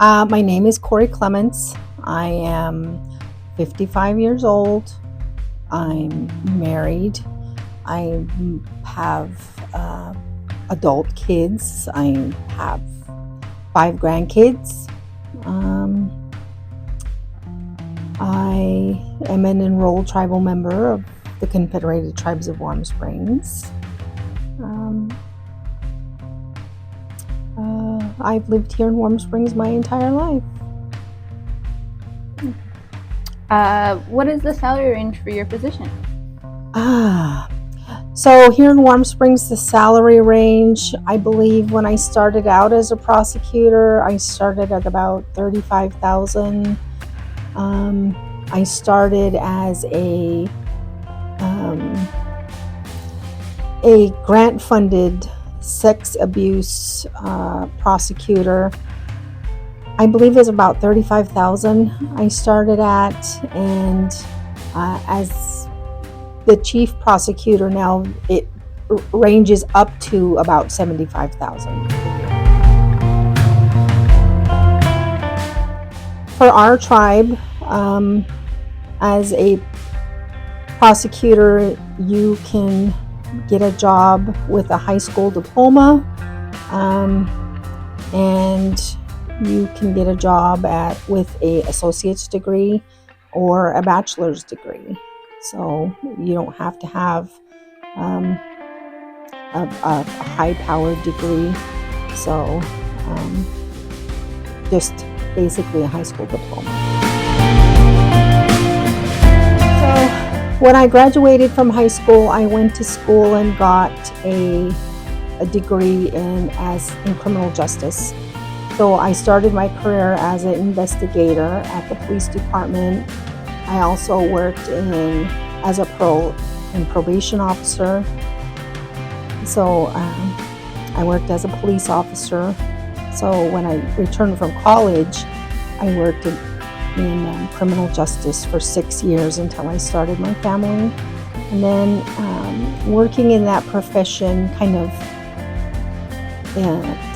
My name is Corey Clements. I am 55 years old. I'm married. I have adult kids. I have 5 grandkids. I am an enrolled tribal member of the Confederated Tribes of Warm Springs. I've lived here in Warm Springs my entire life. What is the salary range for your position? So here in Warm Springs, the salary range, I believe when I started out as a prosecutor, I started at about $35,000. I started as a grant-funded sex abuse prosecutor. I believe it's about $35,000 I started at, and as the chief prosecutor now, it ranges up to about $75,000. For our tribe, as a prosecutor, you can get a job with a high school diploma, and you can get a job with an associate's degree or a bachelor's degree. So you don't have to have a high-powered degree. So just basically a high school diploma. So when I graduated from high school, I went to school and got a degree in criminal justice. So I started my career as an investigator at the police department. I also worked as a probation officer. So I worked as a police officer. So when I returned from college, I worked in criminal justice for 6 years until I started my family. And then working in that profession kind of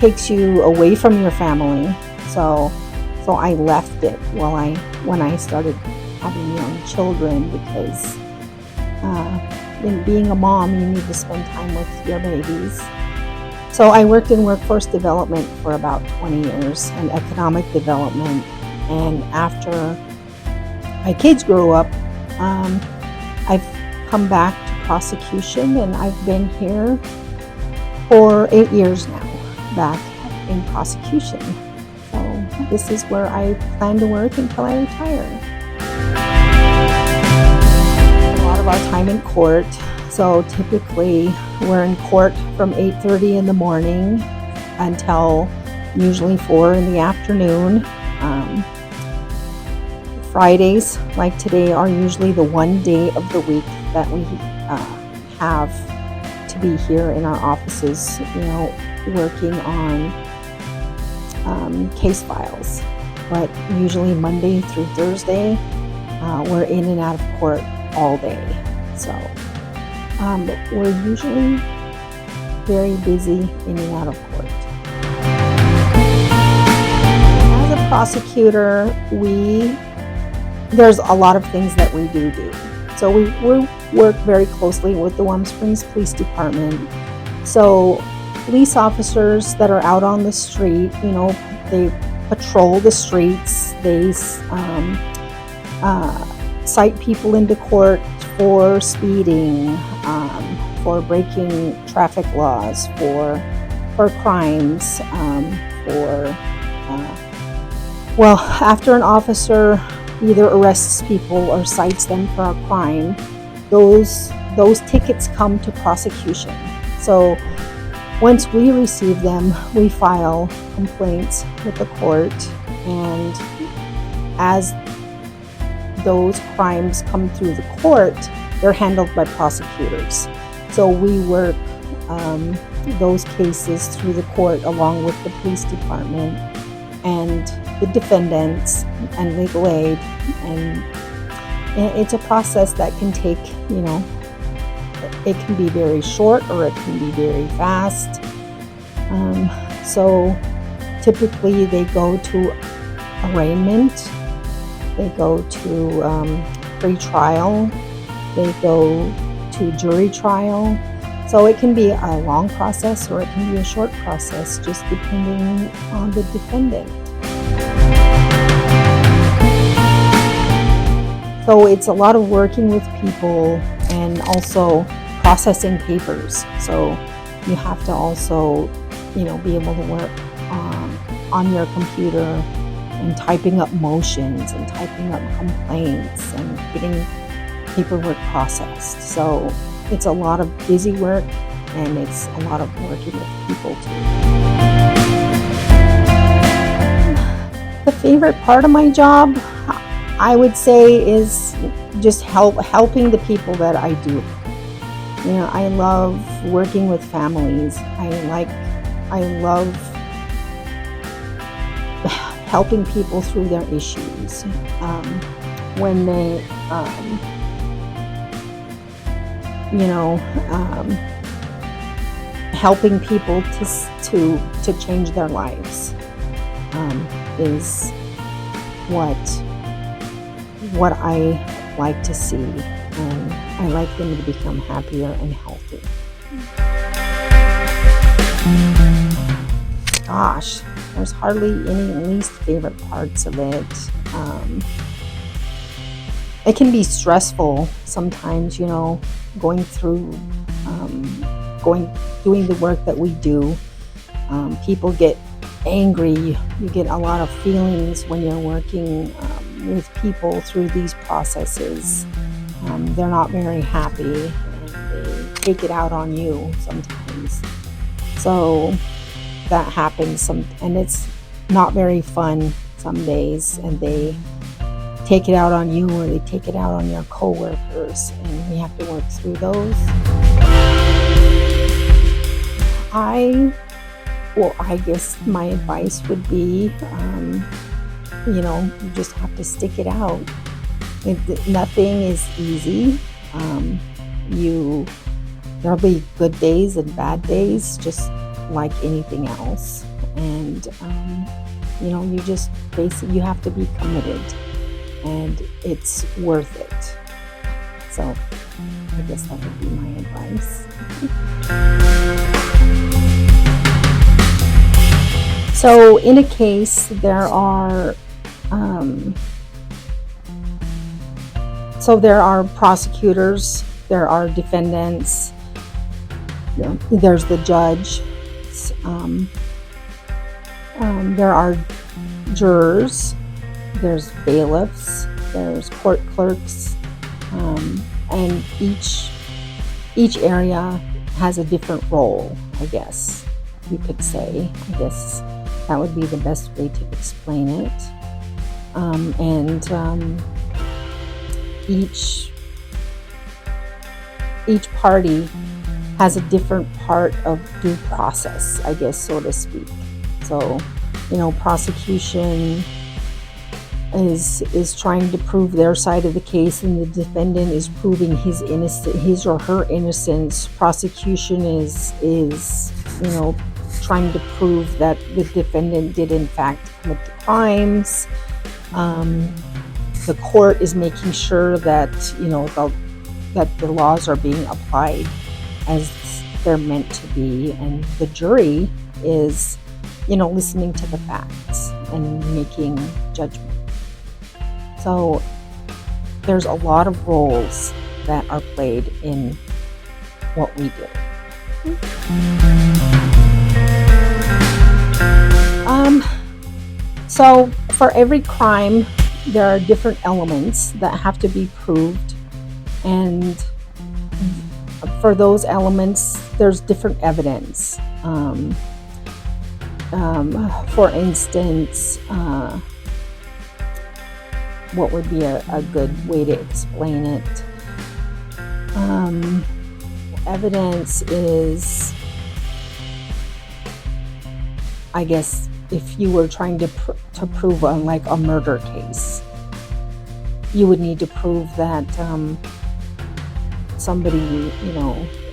takes you away from your family. So I left it when I started having young children, because in being a mom, you need to spend time with your babies. So I worked in workforce development for about 20 years and economic development. And after my kids grew up, I've come back to prosecution, and I've been here for 8 years now, back in prosecution. So this is where I plan to work until I retire. A lot of our time in court. So typically we're in court from 8:30 in the morning until usually 4 in the afternoon. Fridays, like today, are usually the one day of the week that we have to be here in our offices, working on case files. But usually Monday through Thursday, we're in and out of court all day. So we're usually very busy in and out of court. As a prosecutor, there's a lot of things that we do. So we work very closely with the Warm Springs Police Department. So police officers that are out on the street, they patrol the streets. They cite people into court for speeding, for breaking traffic laws, for crimes, after an officer either arrests people or cites them for a crime, those tickets come to prosecution. So once we receive them, we file complaints with the court, and as those crimes come through the court, they're handled by prosecutors. So we work those cases through the court along with the police department and the defendants and legal aid, and it's a process that can take, it can be very short or it can be very fast. So typically they go to arraignment, they go to pre-trial, they go to jury trial. So it can be a long process or it can be a short process, just depending on the defendant. So it's a lot of working with people and also processing papers. So you have to also, be able to work on your computer and typing up motions and typing up complaints and getting paperwork processed. So it's a lot of busy work and it's a lot of working with people too. The favorite part of my job, I would say, is just helping the people that I do. I love working with families. I love helping people through their issues. When they, helping people to change their lives is what I like to see, and I like them to become happier and healthy. Gosh, there's hardly any least favorite parts of it. It can be stressful sometimes, going through, doing the work that we do. People get angry. You get a lot of feelings when you're working with people through these processes. They're not very happy and they take it out on you sometimes. So that happens and it's not very fun some days, and they take it out on you or they take it out on your coworkers, and we have to work through those. I guess my advice would be, you just have to stick it out. Nothing is easy. There'll be good days and bad days, just like anything else. And, you just basically, you have to be committed, and it's worth it. So I guess that would be my advice. So in a case, there are prosecutors, there are defendants, there's the judge, there are jurors, there's bailiffs, there's court clerks, and each area has a different role, I guess you could say. I guess that would be the best way to explain it. Each party has a different part of due process, I guess, so to speak. So, prosecution is trying to prove their side of the case, and the defendant is proving his or her innocence. Prosecution is trying to prove that the defendant did in fact commit the crimes. The court is making sure that that the laws are being applied as they're meant to be, and the jury is listening to the facts and making judgment. So there's a lot of roles that are played in what we do. So for every crime, there are different elements that have to be proved, and for those elements, there's different evidence. For instance, what would be a good way to explain it? Evidence is, I guess, if you were trying to prove like a murder case, you would need to prove that somebody,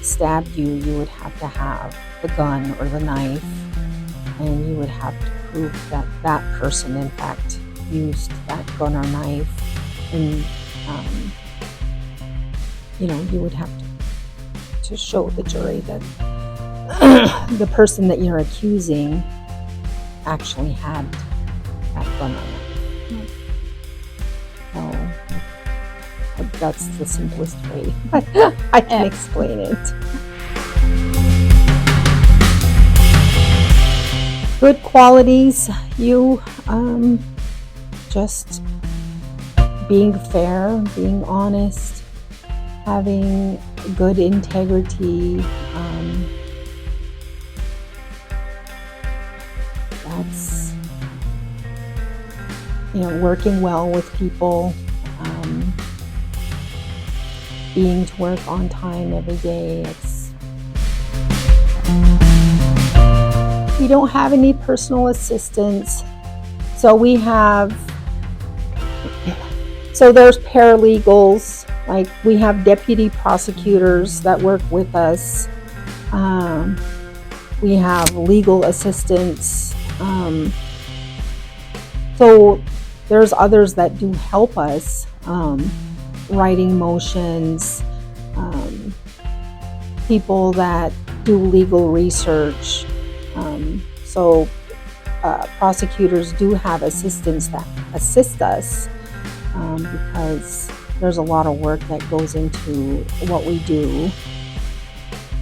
stabbed you. You would have to have the gun or the knife, and you would have to prove that that person, in fact, used that gun or knife, and you would have to show the jury that the person that you're accusing actually had that gun or knife. So that's the simplest way I can explain it. Good qualities, you just being fair, being honest, having good integrity. That's working well with people, being to work on time every day. We don't have any personal assistants, so there's paralegals, like we have deputy prosecutors that work with us. We have legal assistants. So there's others that do help us, writing motions, people that do legal research. So prosecutors do have assistants that assist us, because there's a lot of work that goes into what we do.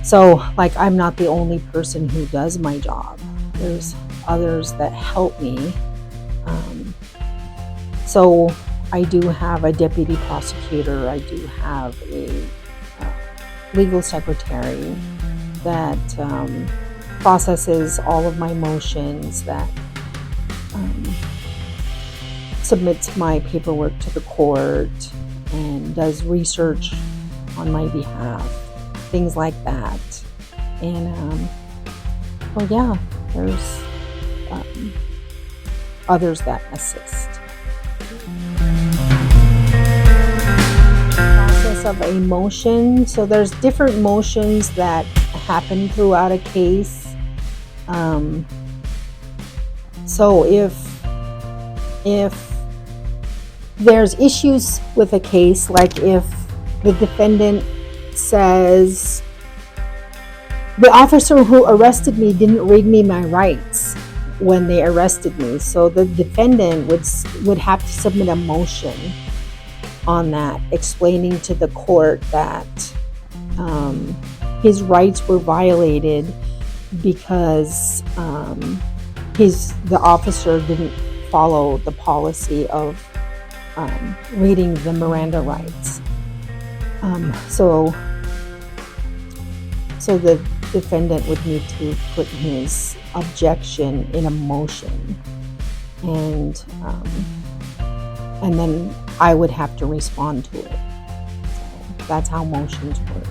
So, like, I'm not the only person who does my job. There's others that help me. So I do have a deputy prosecutor. I do have a legal secretary that processes all of my motions, that submits my paperwork to the court, and does research on my behalf, things like that. And there's others that assist. Process of a motion. So there's different motions that happen throughout a case. So if there's issues with a case, like if the defendant says, the officer who arrested me didn't read me my rights when they arrested me, so the defendant would have to submit a motion on that, explaining to the court that his rights were violated because the officer didn't follow the policy of reading the Miranda rights. So the defendant would need to put his objection in a motion, and then I would have to respond to it. So that's how motions work.